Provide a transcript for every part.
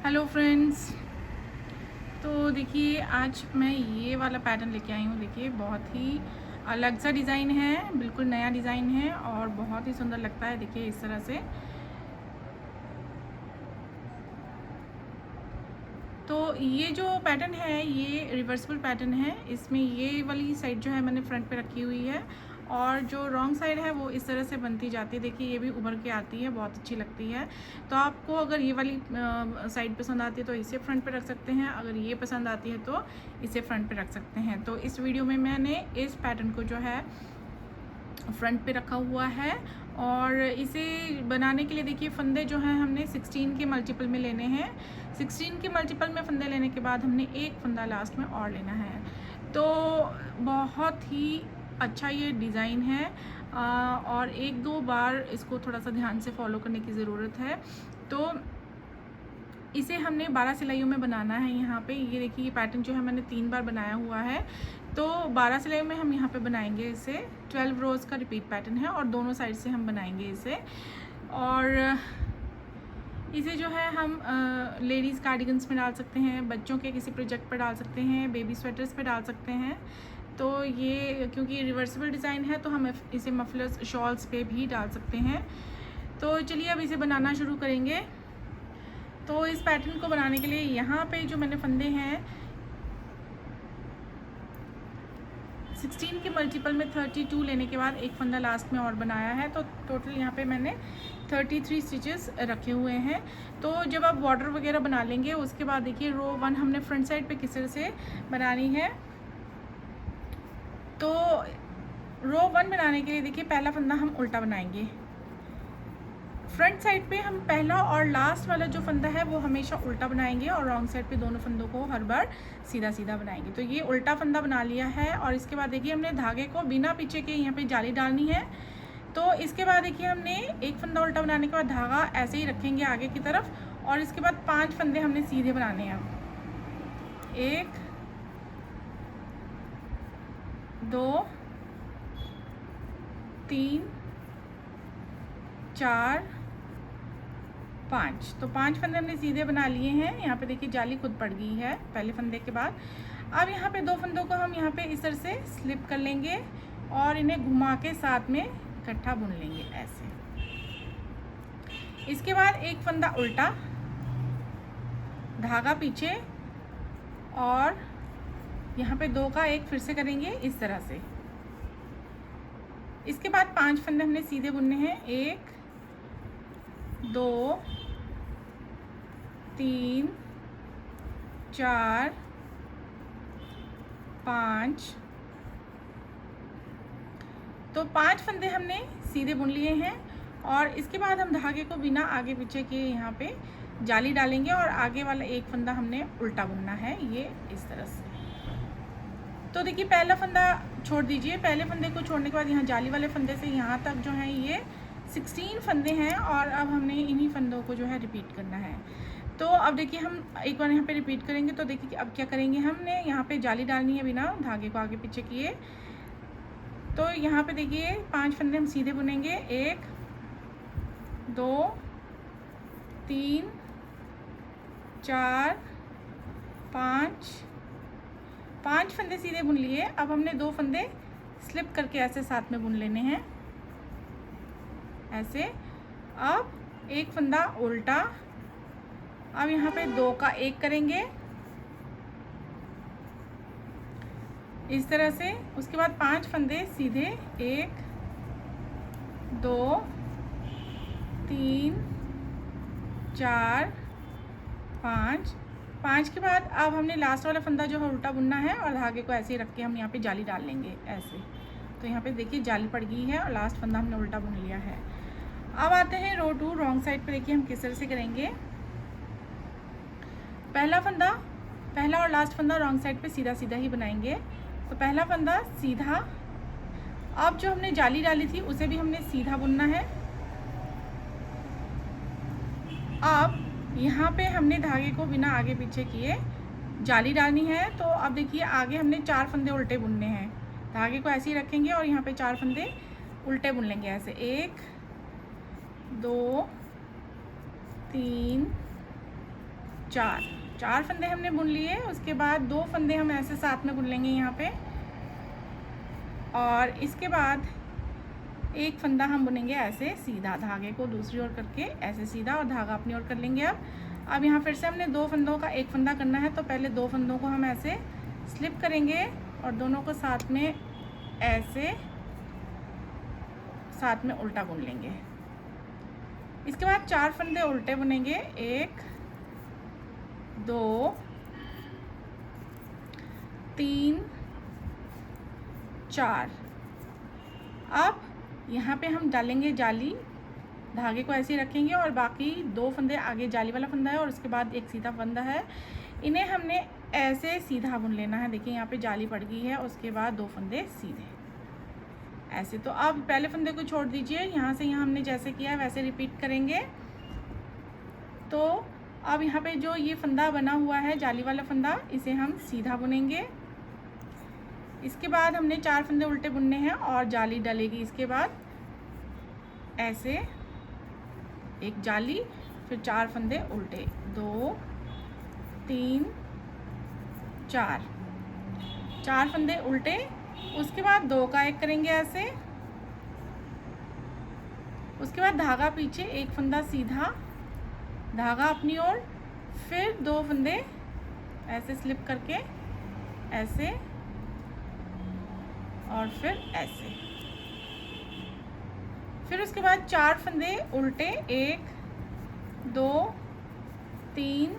Hello friends. तो देखिए आज मैं ये वाला पैटर्न लेके आई हूँ। देखिए बहुत ही अलग सा डिज़ाइन है, बिल्कुल नया डिज़ाइन है और बहुत ही सुंदर लगता है। देखिए इस तरह से। तो ये जो पैटर्न है ये रिवर्सिबल पैटर्न है। इसमें ये वाली साइड जो है मैंने फ्रंट पे रखी हुई है और जो रॉन्ग साइड है वो इस तरह से बनती जाती है। देखिए ये भी उभर के आती है, बहुत अच्छी लगती है। तो आपको अगर ये वाली साइड पसंद आती है तो इसे फ्रंट पे रख सकते हैं, अगर ये पसंद आती है तो इसे फ्रंट पे रख सकते हैं। तो इस वीडियो में मैंने इस पैटर्न को जो है फ्रंट पे रखा हुआ है और इसे बनाने के लिए देखिए फंदे जो हैं हमने 16 के मल्टीपल में लेने हैं। 16 के मल्टीपल में फंदे लेने के बाद हमने एक फंदा लास्ट में और लेना है। तो बहुत ही अच्छा ये डिज़ाइन है और एक दो बार इसको थोड़ा सा ध्यान से फॉलो करने की ज़रूरत है। तो इसे हमने 12 सिलाइयों में बनाना है। यहाँ पे ये देखिए ये पैटर्न जो है मैंने 3 बार बनाया हुआ है। तो 12 सिलाइयों में हम यहाँ पे बनाएंगे इसे। 12 रोज़ का रिपीट पैटर्न है और दोनों साइड से हम बनाएंगे इसे। और इसे जो है हम लेडीज़ कार्डिगन्स में डाल सकते हैं, बच्चों के किसी प्रोजेक्ट पर डाल सकते हैं, बेबी स्वेटर्स पे डाल सकते हैं। तो ये क्योंकि रिवर्सिबल डिज़ाइन है तो हम इसे मफलर्स शॉल्स पे भी डाल सकते हैं। तो चलिए अब इसे बनाना शुरू करेंगे। तो इस पैटर्न को बनाने के लिए यहाँ पे जो मैंने फंदे हैं 16 के मल्टीपल में 32 लेने के बाद एक फंदा लास्ट में और बनाया है। तो टोटल यहाँ पे मैंने 33 स्टिचेस रखे हुए हैं। तो जब आप बॉर्डर वगैरह बना लेंगे उसके बाद देखिए रो 1 हमने फ्रंट साइड पे किस तरह से बनानी है। तो रो 1 बनाने के लिए देखिए पहला फंदा हम उल्टा बनाएंगे। फ्रंट साइड पे हम पहला और लास्ट वाला जो फंदा है वो हमेशा उल्टा बनाएंगे और रॉन्ग साइड पे दोनों फंदों को हर बार सीधा सीधा बनाएंगे। तो ये उल्टा फंदा बना लिया है और इसके बाद देखिए हमने धागे को बिना पीछे के यहाँ पे जाली डालनी है। तो इसके बाद देखिए हमने एक फंदा उल्टा बनाने के बाद धागा ऐसे ही रखेंगे आगे की तरफ और इसके बाद 5 फंदे हमने सीधे बनाने हैं। 1 2 3 4 5। तो 5 फंदे हमने सीधे बना लिए हैं। यहाँ पे देखिए जाली खुद पड़ गई है पहले फंदे के बाद। अब यहाँ पे 2 फंदों को हम यहाँ पे इस तरह से स्लिप कर लेंगे और इन्हें घुमा के साथ में इकट्ठा बुन लेंगे ऐसे। इसके बाद एक फंदा उल्टा, धागा पीछे और यहाँ पे 2 का एक फिर से करेंगे इस तरह से। इसके बाद 5 फंदे हमने सीधे बुनने हैं। 1 2 3 4 5। तो 5 फंदे हमने सीधे बुन लिए हैं और इसके बाद हम धागे को बिना आगे पीछे के यहाँ पे जाली डालेंगे और आगे वाला एक फंदा हमने उल्टा बुनना है ये इस तरह से। तो देखिए पहला फंदा छोड़ दीजिए। पहले फंदे को छोड़ने के बाद यहाँ जाली वाले फंदे से यहाँ तक जो है ये 16 फंदे हैं और अब हमने इन्हीं फंदों को जो है रिपीट करना है। तो अब देखिए हम एक बार यहाँ पे रिपीट करेंगे। तो देखिए अब क्या करेंगे, हमने यहाँ पे जाली डालनी है बिना धागे को आगे पीछे किए। तो यहाँ पे देखिए 5 फंदे हम सीधे बुनेंगे। 1 2 3 4 5 फंदे सीधे बुन लिए। अब हमने 2 फंदे स्लिप करके ऐसे साथ में बुन लेने हैं ऐसे। अब एक फंदा उल्टा, अब यहाँ पे 2 का एक करेंगे इस तरह से। उसके बाद 5 फंदे सीधे 1 2 3 4 5 के बाद अब हमने लास्ट वाला फंदा जो है उल्टा बुनना है और धागे को ऐसे ही रख के हम यहाँ पे जाली डाल लेंगे ऐसे। तो यहाँ पे देखिए जाली पड़ गई है और लास्ट फंदा हमने उल्टा बुन लिया है। अब आते हैं रो 2 रॉन्ग साइड पे। देखिए हम किस तरह से करेंगे। पहला और लास्ट फंदा रॉन्ग साइड पे सीधा सीधा ही बनाएंगे। तो पहला फंदा सीधा, अब जो हमने जाली डाली थी उसे भी हमने सीधा बुनना है। अब यहाँ पे हमने धागे को बिना आगे पीछे किए जाली डालनी है। तो अब देखिए आगे हमने 4 फंदे उल्टे बुनने हैं। धागे को ऐसे ही रखेंगे और यहाँ पे 4 फंदे उल्टे बुन लेंगे ऐसे। 1 2 3 चार फंदे हमने बुन लिए। उसके बाद 2 फंदे हम ऐसे साथ में बुन लेंगे यहाँ पे, और इसके बाद एक फंदा हम बुनेंगे ऐसे सीधा, धागे को दूसरी ओर करके ऐसे सीधा और धागा अपनी ओर कर लेंगे। अब यहाँ फिर से हमने 2 फंदों का एक फंदा करना है, तो पहले 2 फंदों को हम ऐसे स्लिप करेंगे और दोनों को साथ में ऐसे साथ में उल्टा बुन लेंगे। इसके बाद 4 फंदे उल्टे बुनेंगे, 1 2 3 4। अब यहाँ पे हम डालेंगे जाली, धागे को ऐसे ही रखेंगे और बाकी 2 फंदे आगे जाली वाला फंदा है और उसके बाद एक सीधा फंदा है, इन्हें हमने ऐसे सीधा बुन लेना है। देखिए यहाँ पे जाली पड़ गई है, उसके बाद 2 फंदे सीधे ऐसे। तो अब पहले फंदे को छोड़ दीजिए, यहाँ से यहाँ हमने जैसे किया वैसे रिपीट करेंगे। तो अब यहाँ पे जो ये फंदा बना हुआ है जाली वाला फंदा, इसे हम सीधा बुनेंगे। इसके बाद हमने 4 फंदे उल्टे बुनने हैं और जाली डलेगी। इसके बाद ऐसे एक जाली, फिर 4 फंदे उल्टे, 2 3 4 फंदे उल्टे। उसके बाद 2 का एक करेंगे ऐसे, उसके बाद धागा पीछे, एक फंदा सीधा, धागा अपनी ओर, फिर 2 फंदे ऐसे स्लिप करके ऐसे और फिर ऐसे। फिर उसके बाद 4 फंदे उल्टे, 1 2 3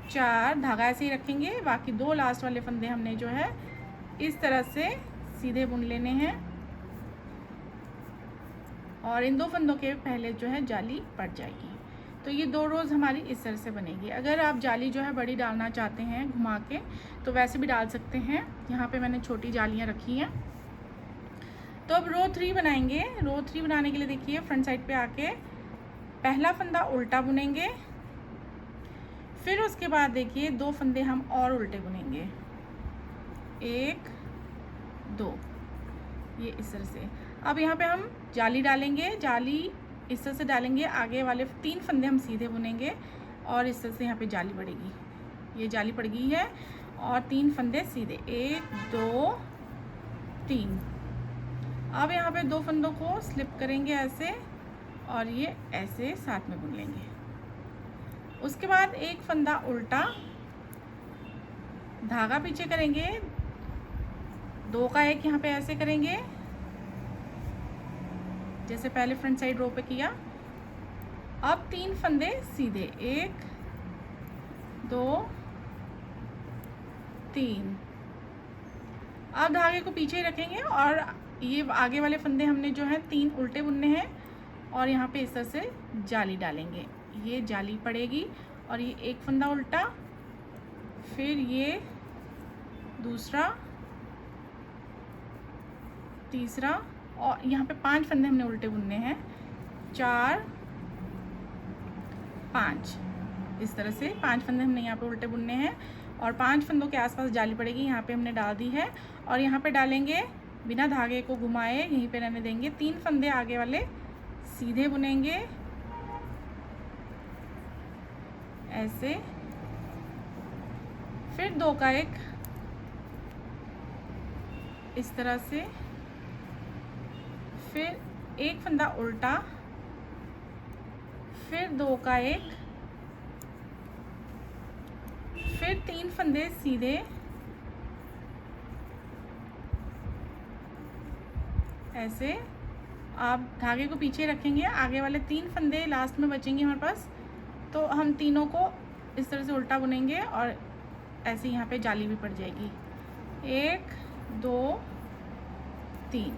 4, धागा ऐसे ही रखेंगे। बाकी 2 लास्ट वाले फंदे हमने जो है इस तरह से सीधे बुन लेने हैं और इन 2 फंदों के पहले जो है जाली पड़ जाएगी। तो ये 2 रोज़ हमारी इस तरह से बनेगी। अगर आप जाली जो है बड़ी डालना चाहते हैं घुमा के, तो वैसे भी डाल सकते हैं। यहाँ पे मैंने छोटी जालियाँ रखी हैं। तो अब रो 3 बनाएंगे। रो 3 बनाने के लिए देखिए फ्रंट साइड पे आके पहला फंदा उल्टा बुनेंगे, फिर उसके बाद देखिए 2 फंदे हम और उल्टे बुनेंगे, 1 2, ये इस तरह से। अब यहाँ पे हम जाली डालेंगे, जाली इस तरह से डालेंगे, आगे वाले 3 फंदे हम सीधे बुनेंगे और इस तरह से यहाँ पे जाली पड़ेगी। ये जाली पड़ गई है और 3 फंदे सीधे, 1 2 3। अब यहाँ पे 2 फंदों को स्लिप करेंगे ऐसे और ये ऐसे साथ में बुन लेंगे। उसके बाद एक फंदा उल्टा, धागा पीछे करेंगे, 2 का एक यहाँ पे ऐसे करेंगे जैसे पहले फ्रंट साइड रो पे किया। अब 3 फंदे सीधे, 1 2 3। अब धागे को पीछे रखेंगे और ये आगे वाले फंदे हमने जो है 3 उल्टे बुनने हैं और यहाँ पे इस तरह से जाली डालेंगे। ये जाली पड़ेगी और ये एक फंदा उल्टा, फिर ये दूसरा, तीसरा, और यहाँ पे 5 फंदे हमने उल्टे बुनने हैं, 4 5, इस तरह से 5 फंदे हमने यहाँ पे उल्टे बुनने हैं और 5 फंदों के आसपास जाली पड़ेगी। यहाँ पे हमने डाल दी है और यहाँ पे डालेंगे बिना धागे को घुमाए, यहीं पे रहने देंगे। 3 फंदे आगे वाले सीधे बुनेंगे ऐसे, फिर 2 का एक इस तरह से, फिर एक फंदा उल्टा, फिर 2 का एक, फिर 3 फंदे सीधे ऐसे। आप धागे को पीछे रखेंगे, आगे वाले 3 फंदे लास्ट में बचेंगे हमारे पास, तो हम तीनों को इस तरह से उल्टा बुनेंगे और ऐसे यहाँ पे जाली भी पड़ जाएगी, 1 2 3।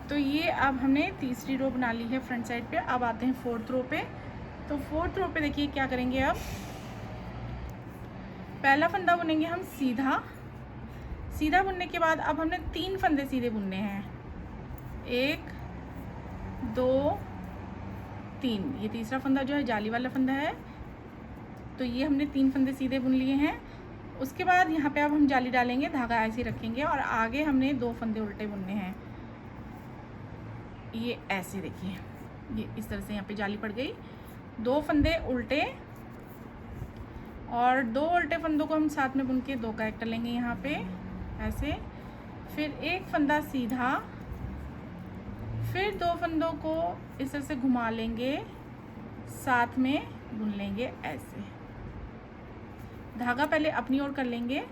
तो ये अब हमने तीसरी रो बना ली है फ्रंट साइड पे। अब आते हैं 4th रो पे। तो 4th रो पे देखिए क्या करेंगे। अब पहला फंदा बुनेंगे हम सीधा, सीधा बुनने के बाद अब हमने 3 फंदे सीधे बुनने हैं, 1 2 3। ये तीसरा फंदा जो है जाली वाला फंदा है, तो ये हमने 3 फंदे सीधे बुन लिए हैं। उसके बाद यहाँ पे अब हम जाली डालेंगे, धागा ऐसे रखेंगे और आगे हमने 2 फंदे उल्टे बुनने हैं, ये ऐसे देखिए, ये इस तरह से यहाँ पे जाली पड़ गई। 2 फंदे उल्टे, और 2 उल्टे फंदों को हम साथ में बुन के 2 का एक कर लेंगे यहाँ पे ऐसे, फिर एक फंदा सीधा, फिर 2 फंदों को इस तरह से घुमा लेंगे, साथ में बुन लेंगे ऐसे। धागा पहले अपनी ओर कर लेंगे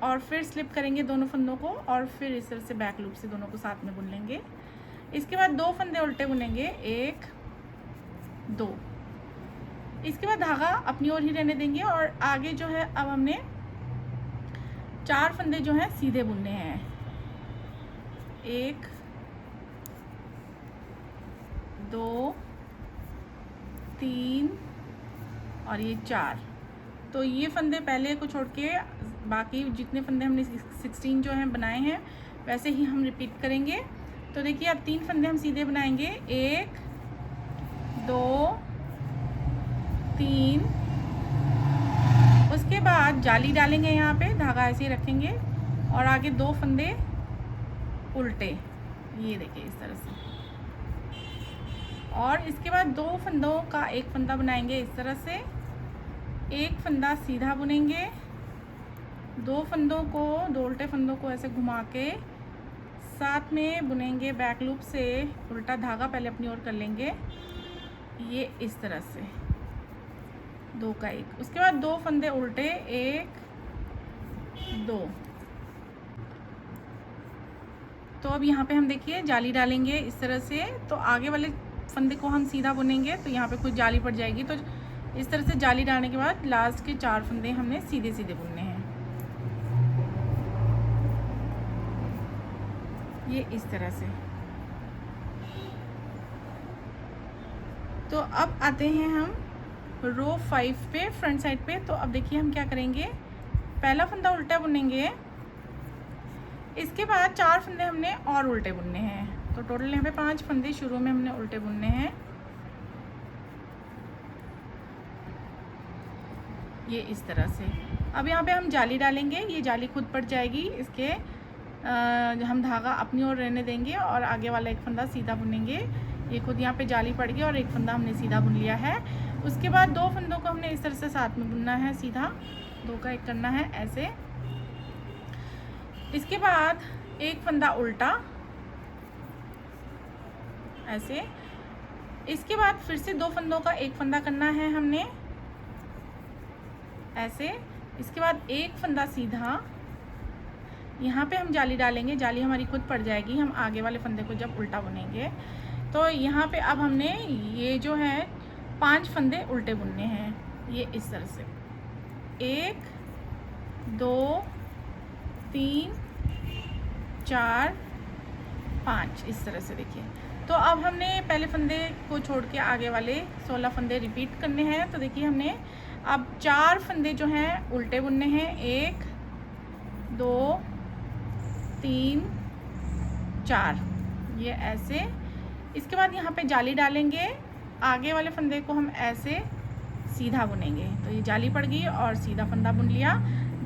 और फिर स्लिप करेंगे दोनों फंदों को और फिर इस तरह से बैक लूप से दोनों को साथ में बुन लेंगे। इसके बाद 2 फंदे उल्टे बुनेंगे, 1 2। इसके बाद धागा अपनी ओर ही रहने देंगे और आगे जो है अब हमने 4 फंदे जो हैं सीधे बुनने हैं, 1 2 3 और ये 4। तो ये फंदे पहले को छोड़ के बाकी जितने फंदे हमने 16 जो हैं बनाए हैं वैसे ही हम रिपीट करेंगे। तो देखिए अब 3 फंदे हम सीधे बनाएंगे, 1 2 3। उसके बाद जाली डालेंगे, यहाँ पे धागा ऐसे ही रखेंगे और आगे 2 फंदे उल्टे, ये देखिए इस तरह से। और इसके बाद 2 फंदों का एक फंदा बनाएंगे इस तरह से, एक फंदा सीधा बुनेंगे, 2 फंदों को 2 उल्टे फंदों को ऐसे घुमा के साथ में बुनेंगे बैक लूप से, उल्टा धागा पहले अपनी ओर कर लेंगे, ये इस तरह से 2 का एक। उसके बाद 2 फंदे उल्टे, 1 2। तो अब यहाँ पे हम देखिए जाली डालेंगे इस तरह से, तो आगे वाले फंदे को हम सीधा बुनेंगे तो यहाँ पे कुछ जाली पड़ जाएगी। तो इस तरह से जाली डालने के बाद लास्ट के 4 फंदे हमने सीधे सीधे बुनने हैं, ये इस तरह से। तो अब आते हैं हम रो 5 पे, फ्रंट साइड पे। तो अब देखिए हम क्या करेंगे, पहला फंदा उल्टा बुनेंगे, इसके बाद 4 फंदे हमने और उल्टे बुनने हैं। तो टोटल यहाँ पे 5 फंदे शुरू में हमने उल्टे बुनने हैं, ये इस तरह से। अब यहाँ पे हम जाली डालेंगे, ये जाली खुद पड़ जाएगी, इसके हम धागा अपनी ओर रहने देंगे और आगे वाला एक फंदा सीधा बुनेंगे, ये खुद यहाँ पे जाली पड़ गई और एक फंदा हमने सीधा बुन लिया है। उसके बाद 2 फंदों को हमने इस तरह से साथ में बुनना है, सीधा 2 का एक करना है ऐसे। इसके बाद एक फंदा उल्टा ऐसे। इसके बाद फिर से 2 फंदों का एक फंदा करना है हमने ऐसे। इसके बाद एक फंदा सीधा, यहाँ पे हम जाली डालेंगे, जाली हमारी खुद पड़ जाएगी हम आगे वाले फंदे को जब उल्टा बुनेंगे। तो यहाँ पे अब हमने ये जो है 5 फंदे उल्टे बुनने हैं, ये इस तरह से, 1 2 3 4 5 इस तरह से देखिए। तो अब हमने पहले फंदे को छोड़ के आगे वाले 16 फंदे रिपीट करने हैं। तो देखिए हमने अब 4 फंदे जो हैं उल्टे बुनने हैं, 1 2 3 4, ये ऐसे। इसके बाद यहाँ पे जाली डालेंगे, आगे वाले फंदे को हम ऐसे सीधा बुनेंगे, तो ये जाली पड़ गई और सीधा फंदा बुन लिया।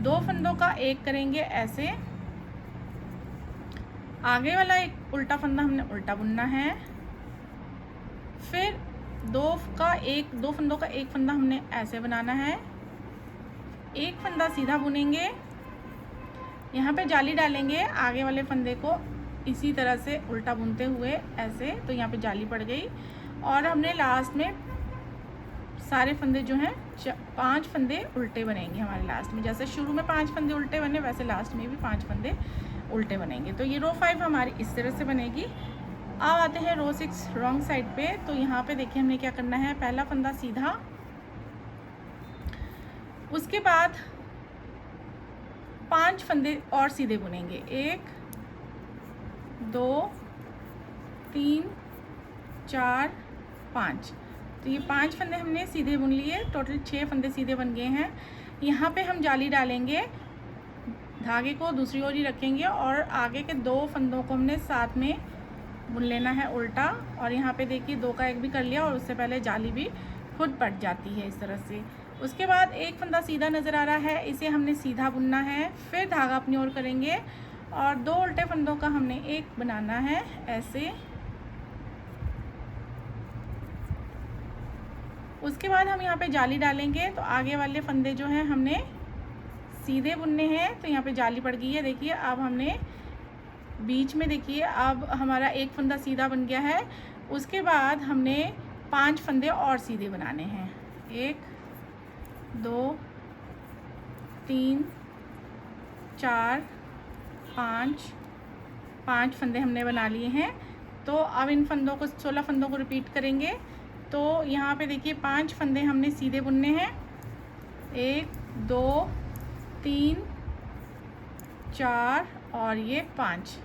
2 फंदों का एक करेंगे ऐसे, आगे वाला एक उल्टा फंदा हमने उल्टा बुनना है, फिर 2 फंदों का एक फंदा हमने ऐसे बनाना है, एक फंदा सीधा बुनेंगे, यहाँ पे जाली डालेंगे, आगे वाले फंदे को इसी तरह से उल्टा बुनते हुए ऐसे, तो यहाँ पे जाली पड़ गई। और हमने लास्ट में सारे फंदे जो हैं 5 फंदे उल्टे बनेंगे हमारे लास्ट में, जैसे शुरू में 5 फंदे उल्टे बने वैसे लास्ट में भी 5 फंदे उल्टे बनेंगे। तो ये रो 5 हमारी इस तरह से बनेगी। अब आते हैं रो 6 रॉन्ग साइड पे। तो यहाँ पे देखिए हमने क्या करना है, पहला फंदा सीधा, उसके बाद 5 फंदे और सीधे बुनेंगे, 1 2 3 4 5। तो ये 5 फंदे हमने सीधे बुन लिए, टोटल 6 फंदे सीधे बन गए हैं। यहाँ पे हम जाली डालेंगे, धागे को दूसरी ओर ही रखेंगे और आगे के 2 फंदों को हमने साथ में बुन लेना है उल्टा। और यहाँ पे देखिए 2 का एक भी कर लिया और उससे पहले जाली भी खुद पट जाती है इस तरह से। उसके बाद एक फंदा सीधा नज़र आ रहा है, इसे हमने सीधा बुनना है, फिर धागा अपनी ओर करेंगे और 2 उल्टे फंदों का हमने एक बनाना है ऐसे। उसके बाद हम यहाँ पे जाली डालेंगे। तो आगे वाले फंदे जो हैं हमने सीधे बुनने हैं, तो यहाँ पे जाली पड़ गई है। देखिए अब हमने बीच में, देखिए अब हमारा एक फंदा सीधा बन गया है। उसके बाद हमने 5 फंदे और सीधे बनाने हैं। 1 2 3 4 5 फंदे हमने बना लिए हैं। तो अब इन फंदों को 16 फंदों को रिपीट करेंगे। तो यहाँ पे देखिए 5 फंदे हमने सीधे बुनने हैं। 1 2 3 4 और ये 5,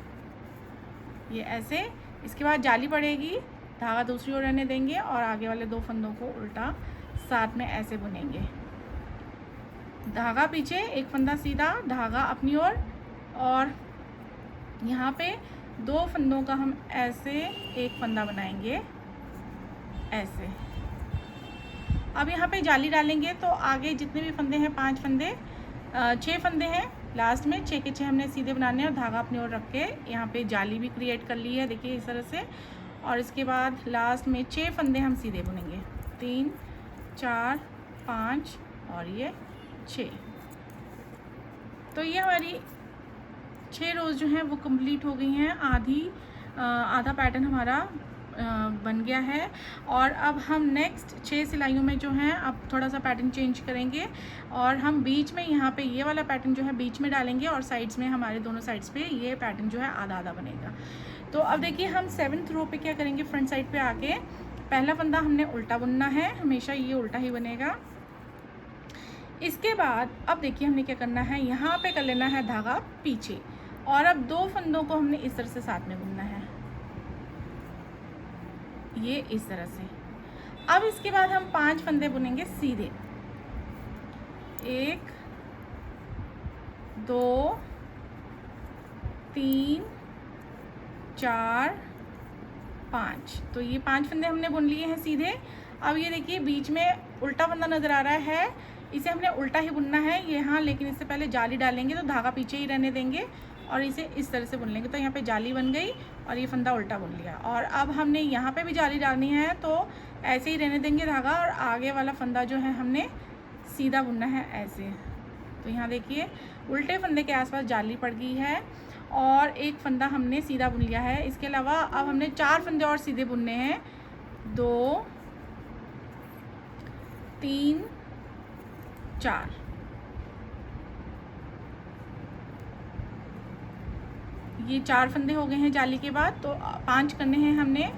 ये ऐसे। इसके बाद जाली पड़ेगी, धागा दूसरी ओर रहने देंगे और आगे वाले 2 फंदों को उल्टा साथ में ऐसे बुनेंगे। धागा पीछे, एक फंदा सीधा, धागा अपनी ओर, और यहाँ पे 2 फंदों का हम ऐसे एक फंदा बनाएंगे ऐसे। अब यहाँ पे जाली डालेंगे। तो आगे जितने भी फंदे हैं 5 फंदे, 6 फंदे हैं लास्ट में, 6 के 6 हमने सीधे बनाने हैं और धागा अपनी ओर रख के यहाँ पे जाली भी क्रिएट कर ली है, देखिए इस तरह से। और इसके बाद लास्ट में 6 फंदे हम सीधे बुनेंगे, 3 4 5 और ये 6। तो ये हमारी 6 रोज़ जो हैं वो कंप्लीट हो गई हैं। आधा पैटर्न हमारा बन गया है। और अब हम नेक्स्ट 6 सिलाइयों में जो हैं अब थोड़ा सा पैटर्न चेंज करेंगे और हम बीच में यहाँ पे ये वाला पैटर्न जो है बीच में डालेंगे और साइड्स में, हमारे दोनों साइड्स पे ये पैटर्न जो है आधा आधा बनेगा। तो अब देखिए हम 7th रो पे क्या करेंगे, फ्रंट साइड पे आके पहला फंदा हमने उल्टा बुनना है, हमेशा ये उल्टा ही बनेगा। इसके बाद अब देखिए हमने क्या करना है, यहाँ पे कर लेना है धागा पीछे और अब 2 फंदों को हमने इस तरह से साथ में बुनना है, ये इस तरह से। अब इसके बाद हम 5 फंदे बुनेंगे सीधे, 1 2 3 4 5। तो ये 5 फंदे हमने बुन लिए हैं सीधे। अब ये देखिए बीच में उल्टा फंदा नज़र आ रहा है, इसे हमने उल्टा ही बुनना है यहाँ, लेकिन इससे पहले जाली डालेंगे तो धागा पीछे ही रहने देंगे और इसे इस तरह से बुन लेंगे। तो यहाँ पे जाली बन गई और ये फंदा उल्टा बुन लिया। और अब हमने यहाँ पे भी जाली डालनी है, तो ऐसे ही रहने देंगे धागा और आगे वाला फंदा जो है हमने सीधा बुनना है ऐसे। तो यहाँ देखिए उल्टे फंदे के आसपास जाली पड़ गई है और एक फंदा हमने सीधा बुन लिया है। इसके अलावा अब हमने 4 फंदे और सीधे बुनने हैं, 2 3 4। ये 4 फंदे हो गए हैं जाली के बाद, तो 5 करने हैं हमने।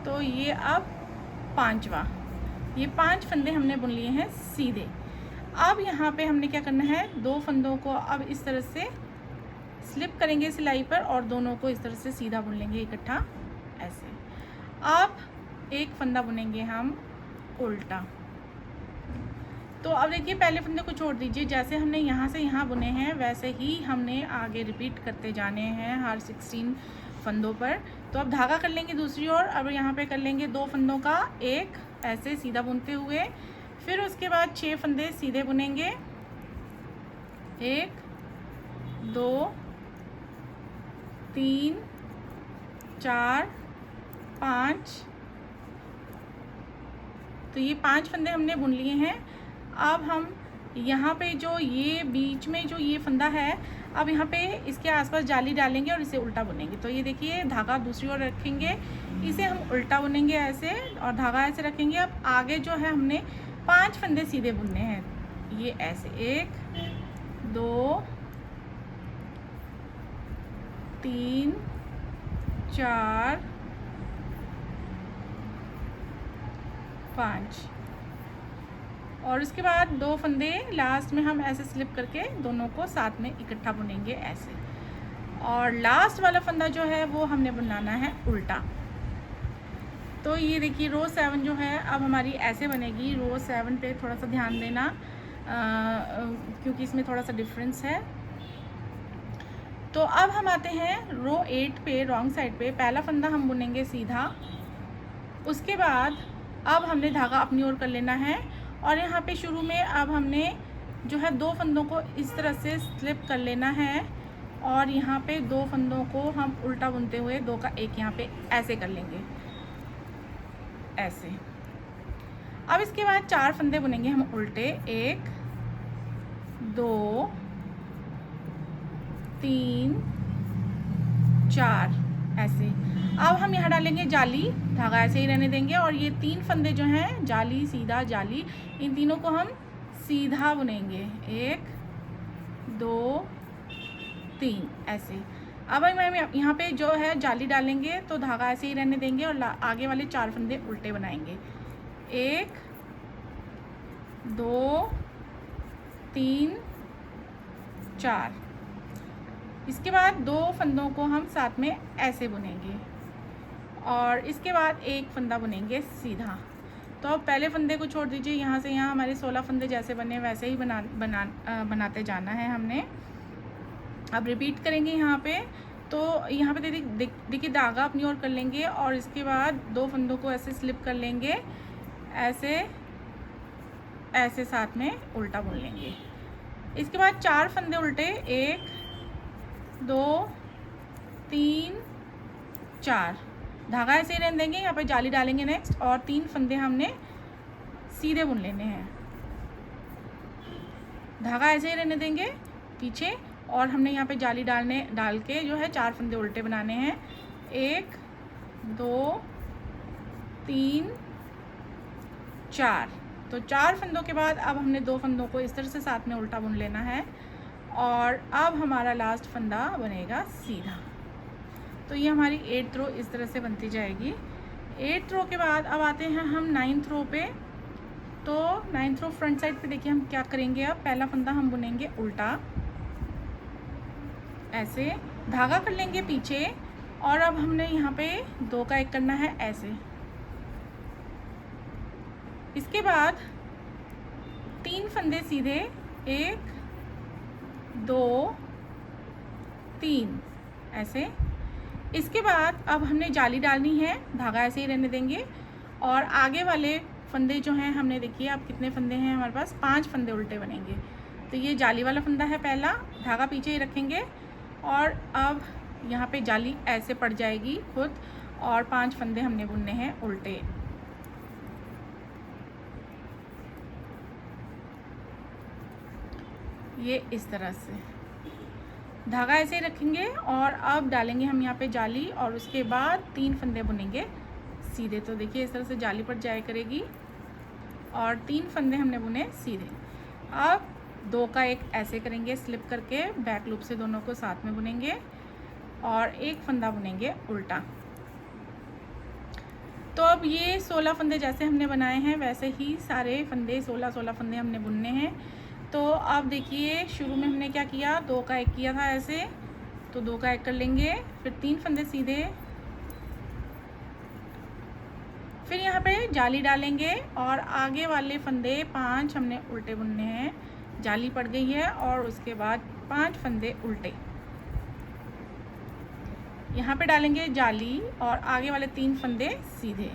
तो ये अब 5वां, ये 5 फंदे हमने बुन लिए हैं सीधे। अब यहाँ पे हमने क्या करना है, 2 फंदों को अब इस तरह से स्लिप करेंगे सिलाई पर और दोनों को इस तरह से सीधा बुन लेंगे इकट्ठा ऐसे। अब एक फंदा बुनेंगे हम उल्टा। तो अब देखिए पहले फंदे को छोड़ दीजिए, जैसे हमने यहाँ से यहाँ बुने हैं वैसे ही हमने आगे रिपीट करते जाने हैं हर 16 फंदों पर। तो अब धागा कर लेंगे दूसरी ओर। अब यहाँ पे कर लेंगे 2 फंदों का एक ऐसे सीधा बुनते हुए, फिर उसके बाद 6 फंदे सीधे बुनेंगे, 1 2 3 4 5। तो ये 5 फंदे हमने बुन लिए हैं। अब हम यहाँ पे जो ये बीच में जो ये फंदा है, अब यहाँ पे इसके आसपास जाली डालेंगे और इसे उल्टा बुनेंगे। तो ये देखिए धागा दूसरी ओर रखेंगे, इसे हम उल्टा बुनेंगे ऐसे और धागा ऐसे रखेंगे। अब आगे जो है हमने 5 फंदे सीधे बुनने हैं, ये ऐसे 1 2 3 4 5 और उसके बाद 2 फंदे लास्ट में हम ऐसे स्लिप करके दोनों को साथ में इकट्ठा बुनेंगे ऐसे। और लास्ट वाला फंदा जो है वो हमने बनाना है उल्टा। तो ये देखिए रो 7 जो है अब हमारी ऐसे बनेगी। रो 7 पे थोड़ा सा ध्यान देना क्योंकि इसमें थोड़ा सा डिफरेंस है। तो अब हम आते हैं रो 8 पे, रॉन्ग साइड पे। पहला फंदा हम बुनेंगे सीधा, उसके बाद अब हमने धागा अपनी ओर कर लेना है और यहाँ पे शुरू में अब हमने जो है 2 फंदों को इस तरह से स्लिप कर लेना है और यहाँ पे 2 फंदों को हम उल्टा बुनते हुए 2 का 1 यहाँ पे ऐसे कर लेंगे ऐसे। अब इसके बाद 4 फंदे बुनेंगे हम उल्टे, 1 2 3 4 ऐसे। अब हम यहाँ डालेंगे जाली, धागा ऐसे ही रहने देंगे और ये 3 फंदे जो हैं जाली सीधा जाली, इन तीनों को हम सीधा बुनेंगे, 1 2 3 ऐसे। अब हम यहाँ पे जो है जाली डालेंगे तो धागा ऐसे ही रहने देंगे और आगे वाले 4 फंदे उल्टे बनाएंगे, 1 2 3 4। इसके बाद 2 फंदों को हम साथ में ऐसे बुनेंगे और इसके बाद एक फंदा बुनेंगे सीधा। तो अब पहले फंदे को छोड़ दीजिए, यहाँ से यहाँ हमारे 16 फंदे जैसे बने वैसे ही बनाते जाना है हमने। अब रिपीट करेंगे यहाँ पे, तो यहाँ पे देखिए धागा अपनी ओर कर लेंगे और इसके बाद 2 फंदों को ऐसे स्लिप कर लेंगे, ऐसे ऐसे साथ में उल्टा बुन लेंगे। इसके बाद 4 फंदे उल्टे, 1 2 3 4, धागा ऐसे ही रहने देंगे, यहाँ पे जाली डालेंगे नेक्स्ट और 3 फंदे हमने सीधे बुन लेने हैं, धागा ऐसे ही रहने देंगे पीछे और हमने यहाँ पे जाली डाल के जो है 4 फंदे उल्टे बनाने हैं, 1 2 3 4। तो 4 फंदों के बाद अब हमने 2 फंदों को इस तरह से साथ में उल्टा बुन लेना है और अब हमारा लास्ट फंदा बनेगा सीधा। तो ये हमारी 8th रो इस तरह से बनती जाएगी। 8th रो के बाद अब आते हैं हम 9th रो पे। तो 9th रो फ्रंट साइड पे देखिए हम क्या करेंगे, अब पहला फंदा हम बुनेंगे उल्टा, ऐसे धागा कर लेंगे पीछे और अब हमने यहाँ पे 2 का 1 करना है ऐसे। इसके बाद 3 फंदे सीधे, 1 2 3 ऐसे। इसके बाद अब हमने जाली डालनी है, धागा ऐसे ही रहने देंगे और आगे वाले फंदे जो हैं हमने देखिए अब कितने फंदे हैं हमारे पास, 5 फंदे उल्टे बनेंगे। तो ये जाली वाला फंदा है पहला, धागा पीछे ही रखेंगे और अब यहाँ पे जाली ऐसे पड़ जाएगी खुद और 5 फंदे हमने बुनने हैं उल्टे। ये इस तरह से धागा ऐसे ही रखेंगे और अब डालेंगे हम यहाँ पे जाली और उसके बाद 3 फंदे बुनेंगे सीधे। तो देखिए इस तरह से जाली पड़ जाया करेगी और 3 फंदे हमने बुने सीधे। अब 2 का 1 ऐसे करेंगे स्लिप करके, बैक लूप से दोनों को साथ में बुनेंगे और 1 फंदा बुनेंगे उल्टा। तो अब ये 16 फंदे जैसे हमने बनाए हैं वैसे ही सारे फंदे 16 फंदे हमने बुनने हैं। तो अब देखिए शुरू में हमने क्या किया, 2 का 1 किया था ऐसे, तो 2 का 1 कर लेंगे, फिर 3 फंदे सीधे, फिर यहाँ पे जाली डालेंगे और आगे वाले फंदे 5 हमने उल्टे बुनने हैं, जाली पड़ गई है और उसके बाद 5 फंदे उल्टे, यहाँ पे डालेंगे जाली और आगे वाले 3 फंदे सीधे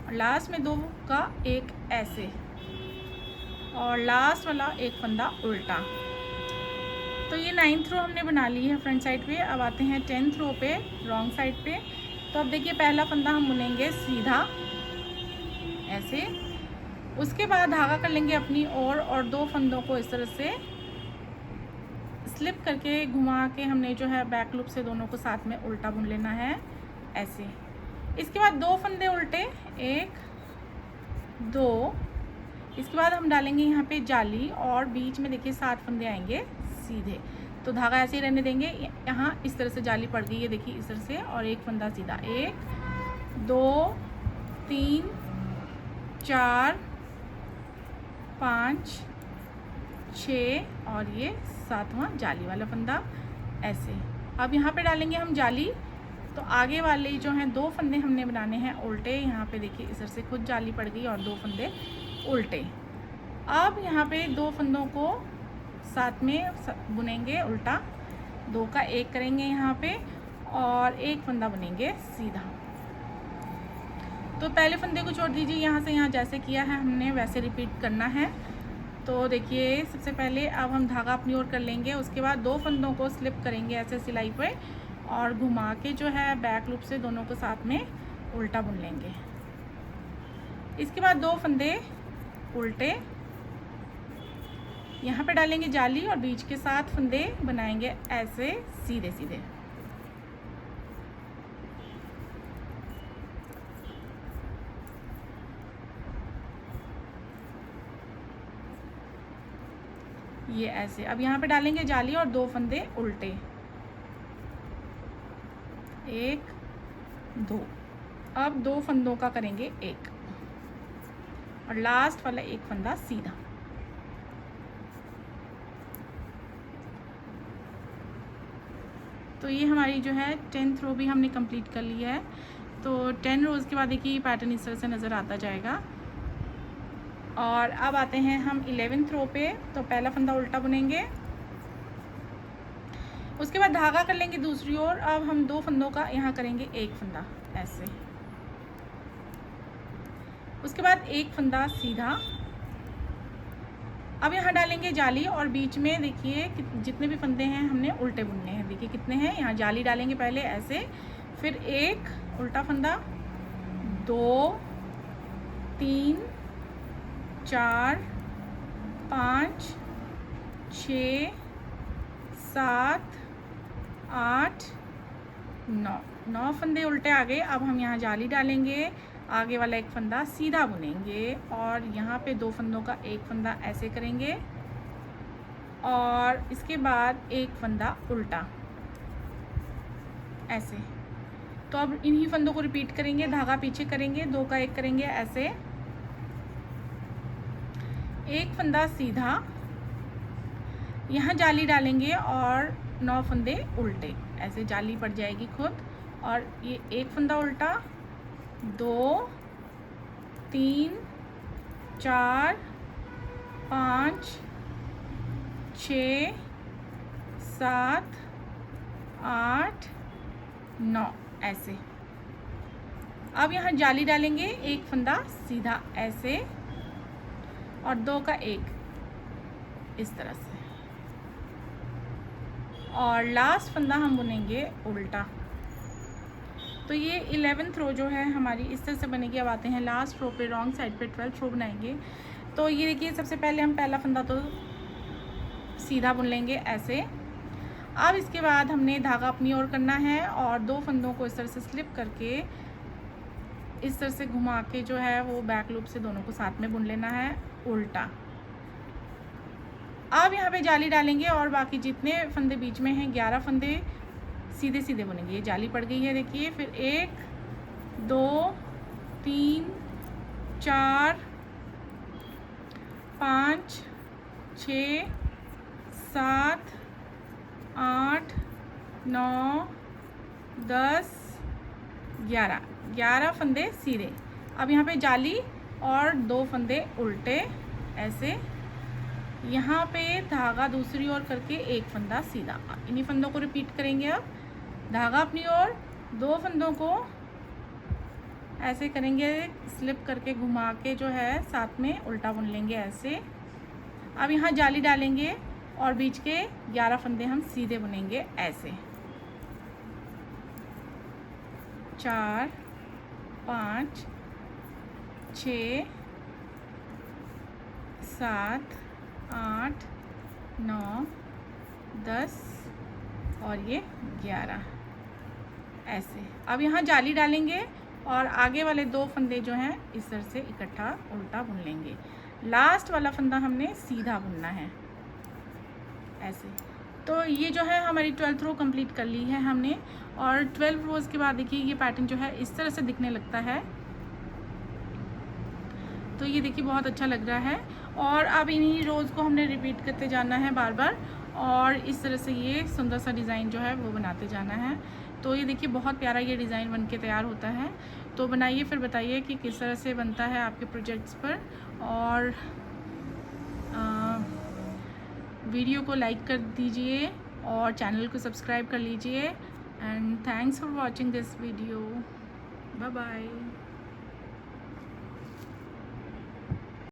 और लास्ट में 2 का 1 ऐसे और लास्ट वाला 1 फंदा उल्टा। तो ये 9th रो हमने बना ली है फ्रंट साइड पे। अब आते हैं 10th रो पे, रॉन्ग साइड पे। तो अब देखिए पहला फंदा हम बुनेंगे सीधा ऐसे, उसके बाद धागा कर लेंगे अपनी ओर और 2 फंदों को इस तरह से स्लिप करके घुमा के हमने जो है बैक लूप से दोनों को साथ में उल्टा बुन लेना है ऐसे। इसके बाद 2 फंदे उल्टे, 1 2, इसके बाद हम डालेंगे यहाँ पे जाली और बीच में देखिए 7 फंदे आएंगे सीधे। तो धागा ऐसे ही रहने देंगे, यहाँ इस तरह से जाली पड़ गई है देखिए इस तरह से और 1 फंदा सीधा, 1 2 3 4 5 6 और ये 7वां जाली वाला फंदा ऐसे। अब यहाँ पे डालेंगे हम जाली, तो आगे वाले जो हैं 2 फंदे हमने बनाने हैं उल्टे, यहाँ पे देखिए इस तरह से खुद जाली पड़ गई और 2 फंदे उल्टे। अब यहाँ पे 2 फंदों को साथ में बुनेंगे उल्टा, 2 का 1 करेंगे यहाँ पे और 1 फंदा बुनेंगे सीधा। तो पहले फंदे को छोड़ दीजिए, यहाँ से यहाँ जैसे किया है हमने वैसे रिपीट करना है। तो देखिए सबसे पहले अब हम धागा अपनी ओर कर लेंगे, उसके बाद 2 फंदों को स्लिप करेंगे ऐसे सिलाई पे और घुमा के जो है बैक लूप से दोनों को साथ में उल्टा बुन लेंगे। इसके बाद 2 फंदे उल्टे, यहाँ पे डालेंगे जाली और बीच के 7 फंदे बनाएंगे ऐसे सीधे सीधे। ये ऐसे। अब यहाँ पे डालेंगे जाली और 2 फंदे उल्टे, 1 2। अब 2 फंदों का करेंगे 1 और लास्ट वाला 1 फंदा सीधा। तो ये हमारी जो है 10th रो भी हमने कंप्लीट कर ली है। तो 10 रोज़ के बाद देखिए ये पैटर्न इस तरह से नज़र आता जाएगा। और अब आते हैं हम 11th रो पे। तो पहला फंदा उल्टा बुनेंगे, उसके बाद धागा कर लेंगे दूसरी ओर। अब हम 2 फंदों का यहाँ करेंगे 1 फंदा ऐसे, उसके बाद 1 फंदा सीधा। अब यहाँ डालेंगे जाली और बीच में देखिए जितने भी फंदे हैं हमने उल्टे बुनने हैं। देखिए कितने हैं, यहाँ जाली डालेंगे पहले ऐसे, फिर 1 उल्टा फंदा, 2 3 4 5 6 7 8 9 फंदे उल्टे आ गए। अब हम यहाँ जाली डालेंगे, आगे वाला 1 फंदा सीधा बुनेंगे और यहाँ पे 2 फंदों का 1 फंदा ऐसे करेंगे और इसके बाद 1 फंदा उल्टा ऐसे। तो अब इन्हीं फंदों को रिपीट करेंगे, धागा पीछे करेंगे, 2 का 1 करेंगे ऐसे, 1 फंदा सीधा, यहाँ जाली डालेंगे और 9 फंदे उल्टे ऐसे, जाली पड़ जाएगी खुद। और ये 1 फंदा उल्टा, 2 3 4 5 6 7 8 9 ऐसे। अब यहाँ जाली डालेंगे, 1 फंदा सीधा ऐसे और 2 का 1 इस तरह से, और लास्ट फंदा हम बुनेंगे उल्टा। तो ये 11th रो जो है हमारी इस तरह से बनेगी। अब आते हैं लास्ट रो पे, रॉन्ग साइड पे 12th रो बनाएंगे। तो ये देखिए सबसे पहले हम पहला फंदा तो सीधा बुन लेंगे ऐसे। अब इसके बाद हमने धागा अपनी ओर करना है और 2 फंदों को इस तरह से स्लिप करके इस तरह से घुमा के जो है वो बैक लूप से दोनों को साथ में बुन लेना है उल्टा। अब यहाँ पे जाली डालेंगे और बाकी जितने फंदे बीच में हैं 11 फंदे सीधे सीधे बुनेंगे। ये जाली पड़ गई है देखिए, फिर 1 2 3 4 5 6 7 8 9 10 11 फंदे सीधे। अब यहाँ पे जाली और 2 फंदे उल्टे ऐसे, यहाँ पे धागा दूसरी ओर करके 1 फंदा सीधा। इन्हीं फंदों को रिपीट करेंगे। अब धागा अपनी ओर, 2 फंदों को ऐसे करेंगे, स्लिप करके घुमा के जो है साथ में उल्टा बुन लेंगे ऐसे। अब यहाँ जाली डालेंगे और बीच के 11 फंदे हम सीधे बुनेंगे ऐसे, 4 5 6 7 8 9 10 और ये 11 ऐसे। अब यहाँ जाली डालेंगे और आगे वाले 2 फंदे जो हैं इस तरह से इकट्ठा उल्टा बुन लेंगे। लास्ट वाला फंदा हमने सीधा बुनना है ऐसे। तो ये जो है हमारी 12th रो कंप्लीट कर ली है हमने। और 12 रोज़ के बाद देखिए ये पैटर्न जो है इस तरह से दिखने लगता है। तो ये देखिए बहुत अच्छा लग रहा है। और अब इन्हीं रोज़ को हमने रिपीट करते जाना है बार बार और इस तरह से ये सुंदर सा डिज़ाइन जो है वो बनाते जाना है। तो ये देखिए बहुत प्यारा ये डिज़ाइन बन के तैयार होता है। तो बनाइए, फिर बताइए कि किस तरह से बनता है आपके प्रोजेक्ट्स पर। और वीडियो को लाइक कर दीजिए और चैनल को सब्सक्राइब कर लीजिए। And thanks for watching this video. Bye bye.